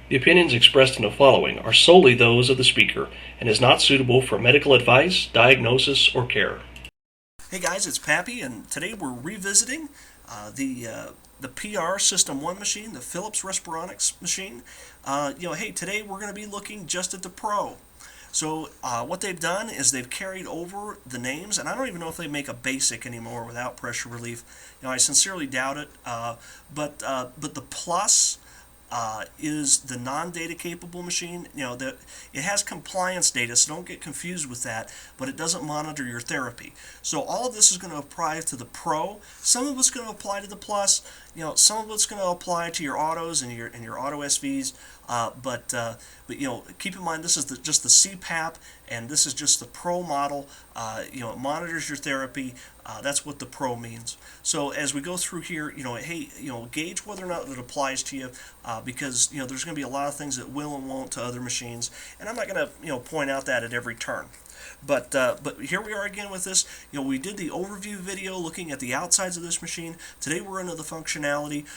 The opinions expressed in the following are solely those of the speaker and is not suitable for medical advice, diagnosis, or care. Hey guys, it's Pappy, and today we're revisiting the PR System One machine, the Philips Respironics machine. Hey, today we're going to be looking just at the Pro. So what they've done is they've carried over the names, and I don't even know if they make a basic anymore without pressure relief. I sincerely doubt it. But the Plus is the non-data capable machine. It has compliance data, so don't get confused with that, but it doesn't monitor your therapy. So all of this is going to apply to the Pro. Some of it's going to apply to the Plus. Some of it's going to apply to your autos and your auto SVs. But keep in mind this is just the CPAP, and this is just the Pro model. It monitors your therapy. That's what the Pro means. So as we go through here, gauge whether or not it applies to you, because there's going to be a lot of things that will and won't to other machines, and I'm not going to point out that at every turn. But here we are again with this. We did the overview video looking at the outsides of this machine. Today we're into the functionality.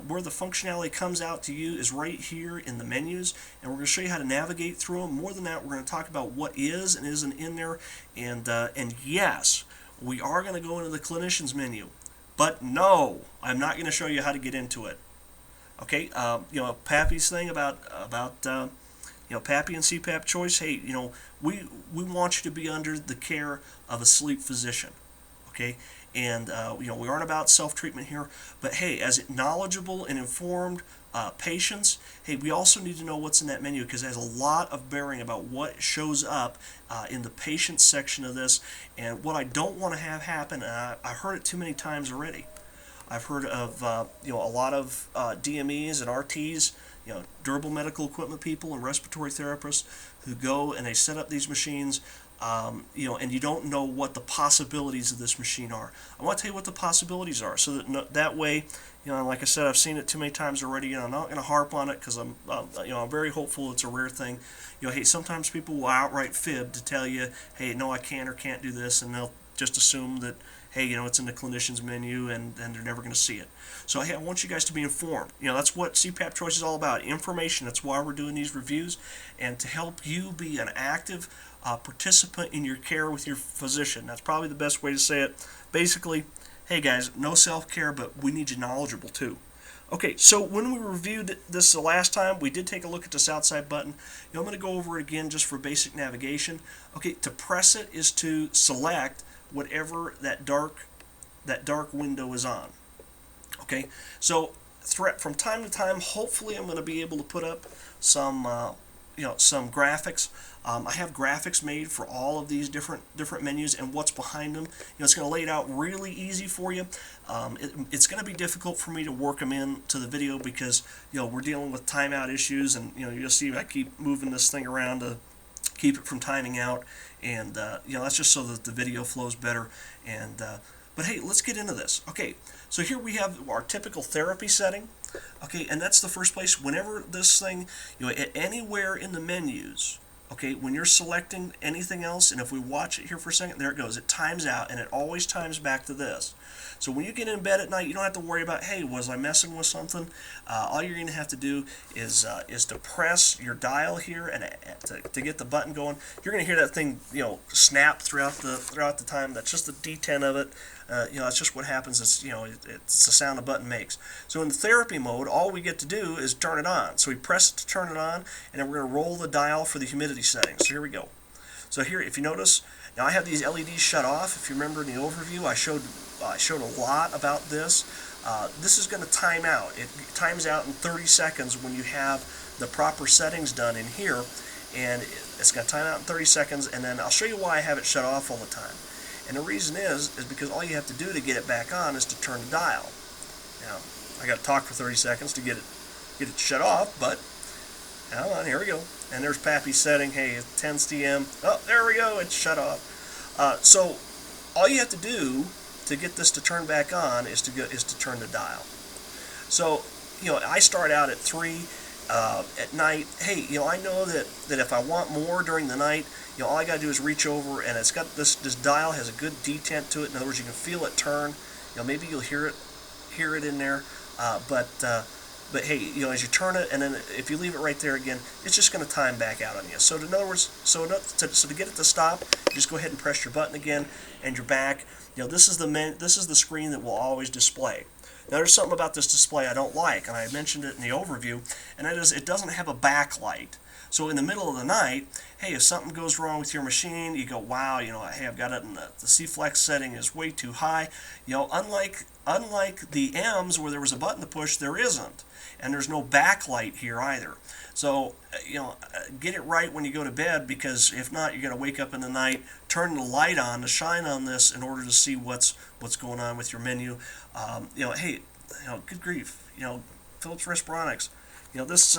Where the functionality comes out to you is right here in the menus, and we're going to show you how to navigate through them. More than that, we're going to talk about what is and isn't in there, and yes, we are going to go into the clinician's menu. But no, I'm not going to show you how to get into it. Okay, Pappy's thing about Pappy and CPAP choice. Hey, we want you to be under the care of a sleep physician. Okay, and we aren't about self-treatment here, but hey, as knowledgeable and informed patients, hey, we also need to know what's in that menu, because it has a lot of bearing about what shows up in the patient section of this. And what I don't want to have happen, and I've heard it too many times already. I've heard of a lot of DMEs and RTs, durable medical equipment people and respiratory therapists who go and they set up these machines, and you don't know what the possibilities of this machine are. I want to tell you what the possibilities are, so that way, like I said, I've seen it too many times already. I'm not going to harp on it because I'm very hopeful it's a rare thing. Hey, sometimes people will outright fib to tell you, hey, no, I can't or can't do this, and they'll just assume that, hey, it's in the clinician's menu and they're never going to see it. So, hey, I want you guys to be informed. That's what CPAP Choice is all about, information. That's why we're doing these reviews, and to help you be an active participant in your care with your physician. That's probably the best way to say it. Basically, hey guys, no self-care, but we need you knowledgeable too. Okay, so when we reviewed this the last time, we did take a look at this outside button. I'm going to go over it again just for basic navigation. Okay, to press it is to select whatever that dark window is on. Okay, so from time to time, hopefully I'm going to be able to put up some some graphics. I have graphics made for all of these different menus and what's behind them. It's going to lay it out really easy for you. It's going to be difficult for me to work them into the video because we're dealing with timeout issues, and you'll see I keep moving this thing around to keep it from timing out, and that's just so that the video flows better. And but hey, let's get into this. Okay, so here we have our typical therapy setting. Okay, and that's the first place. Whenever this thing, anywhere in the menus, okay, when you're selecting anything else, and if we watch it here for a second, there it goes. It times out, and it always times back to this. So when you get in bed at night, you don't have to worry about, hey, was I messing with something? All you're going to have to do is to press your dial here and to get the button going. You're going to hear that thing, snap throughout the time. That's just the D10 of it. That's just what happens. It's the sound a button makes. So in the therapy mode, all we get to do is turn it on. So we press it to turn it on, and then we're going to roll the dial for the humidity settings. So here we go. So here, if you notice, now I have these LEDs shut off. If you remember in the overview, I showed a lot about this. This is going to time out. It times out in 30 seconds when you have the proper settings done in here, and it's going to time out in 30 seconds, and then I'll show you why I have it shut off all the time. And the reason is because all you have to do to get it back on is to turn the dial. Now, I got to talk for 30 seconds to get it shut off, but hold on, here we go. And there's Pappy's setting. Hey, it's 10 CM. Oh, there we go. It's shut off. So all you have to do to get this to turn back on is to turn the dial. So I start out at 3 at night. Hey, I know that if I want more during the night, all I got to do is reach over, and it's got this dial has a good detent to it. In other words, you can feel it turn. Maybe you'll hear it in there, but But hey, as you turn it, and then if you leave it right there again, it's just going to time back out on you. So in other words, so to get it to stop, you just go ahead and press your button again, and you're back. This is the screen that will always display. Now there's something about this display I don't like, and I mentioned it in the overview, and that is it doesn't have a backlight. So in the middle of the night, hey, if something goes wrong with your machine, you go, wow, hey, I've got it in the C-Flex setting is way too high. Unlike the M's where there was a button to push, there isn't. And there's no backlight here either. So, get it right when you go to bed, because if not, you're going to wake up in the night, turn the light on to shine on this in order to see what's going on with your menu. Hey, good grief, Philips Respironics, this,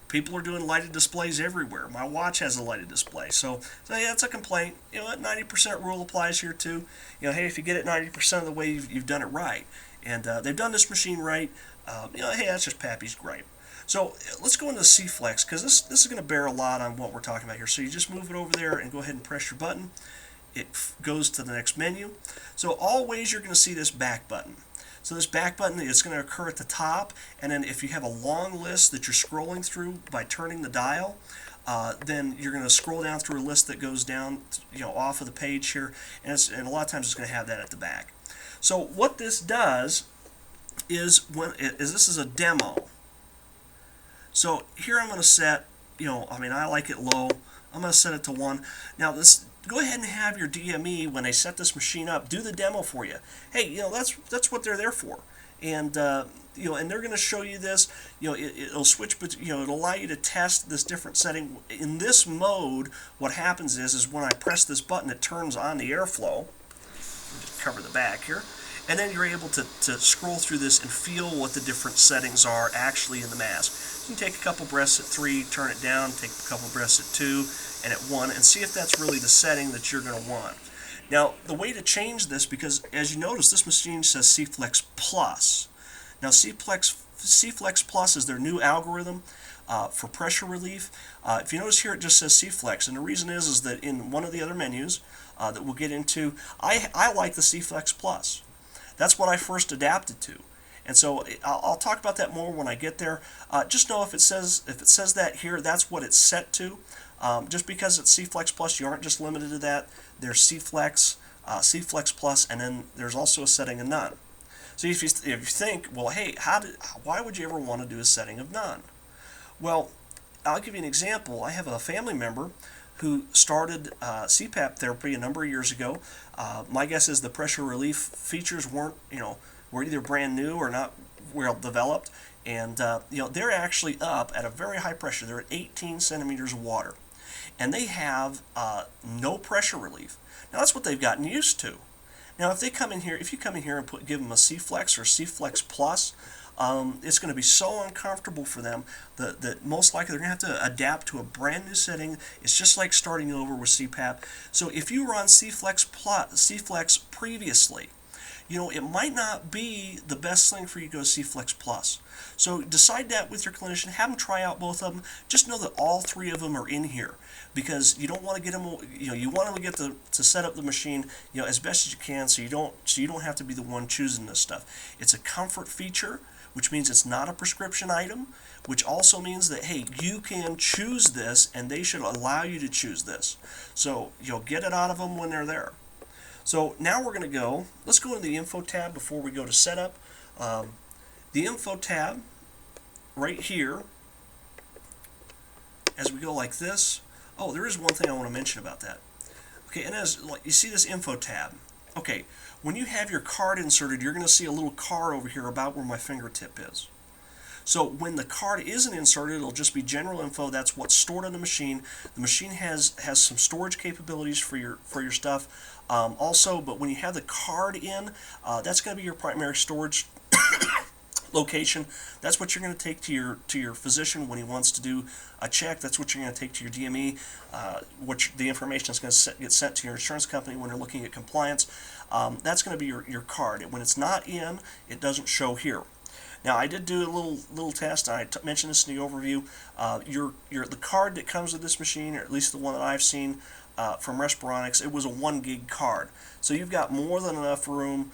people are doing lighted displays everywhere. My watch has a lighted display. So yeah, it's a complaint. That 90% rule applies here too. Hey, if you get it 90% of the way, you've done it right. And they've done this machine right. Hey, that's just Pappy's gripe. So let's go into C-Flex, because this is going to bear a lot on what we're talking about here. So you just move it over there and go ahead and press your button. It goes to the next menu. So always you're going to see this back button. So this back button is going to occur at the top, and then if you have a long list that you're scrolling through by turning the dial, then you're going to scroll down through a list that goes down, off of the page here, and a lot of times it's going to have that at the back. So what this does is this is a demo. So here I'm going to set, I like it low. I'm going to set it to 1. Now go ahead and have your DME, when they set this machine up, do the demo for you. Hey, that's what they're there for. And and they're going to show you this. It'll switch, but it'll allow you to test this different setting. In this mode, what happens is when I press this button, it turns on the airflow. Just cover the back here. And then you're able to scroll through this and feel what the different settings are actually in the mask. You can take a couple breaths at 3, turn it down, take a couple breaths at 2 and at 1, and see if that's really the setting that you're going to want. Now, the way to change this, because as you notice, this machine says C-Flex Plus. Now, C-Flex Plus is their new algorithm for pressure relief. If you notice here, it just says C-Flex, and the reason is that in one of the other menus that we'll get into, I like the C-Flex Plus. That's what I first adapted to, and so I'll talk about that more when I get there. Just know if it says that here, that's what it's set to. Just because it's C-Flex Plus, you aren't just limited to that. There's C-Flex, C-Flex Plus, and then there's also a setting of none. So if you think, well, hey, why would you ever want to do a setting of none? Well, I'll give you an example. I have a family member who started CPAP therapy a number of years ago. My guess is the pressure relief features were either brand new or not well developed, and they're actually up at a very high pressure. They're at 18 centimeters of water, and they have no pressure relief. Now that's what they've gotten used to. Now if you come in here and give them a C-Flex or C-Flex Plus, it's going to be so uncomfortable for them that most likely they're going to have to adapt to a brand new setting. It's just like starting over with CPAP. So if you were on C-Flex previously, it might not be the best thing for you to go C-Flex Plus. So decide that with your clinician. Have them try out both of them. Just know that all 3 of them are in here, because you don't want to get them. You want them to get to set up the machine, as best as you can, so you don't have to be the one choosing this stuff. It's a comfort feature, which means it's not a prescription item, which also means that, hey, you can choose this, and they should allow you to choose this. So you'll get it out of them when they're there. So now we're going to let's go into the Info tab before we go to Setup. The Info tab, right here, as we go like this. Oh, there is one thing I want to mention about that. Okay, and as you see this Info tab, okay, when you have your card inserted, you're going to see a little card over here about where my fingertip is. So when the card isn't inserted, it'll just be general info. That's what's stored on the machine. The machine has some storage capabilities for your stuff. Also, but when you have the card in, that's going to be your primary storage location. That's what you're going to take to your physician when he wants to do a check. That's what you're going to take to your DME. The information is going to get sent to your insurance company when they're looking at compliance. That's going to be your card. When it's not in, it doesn't show here. Now, I did do a little test. I mentioned this in the overview. The card that comes with this machine, or at least the one that I've seen from Respironics, it was a 1 gig card. So you've got more than enough room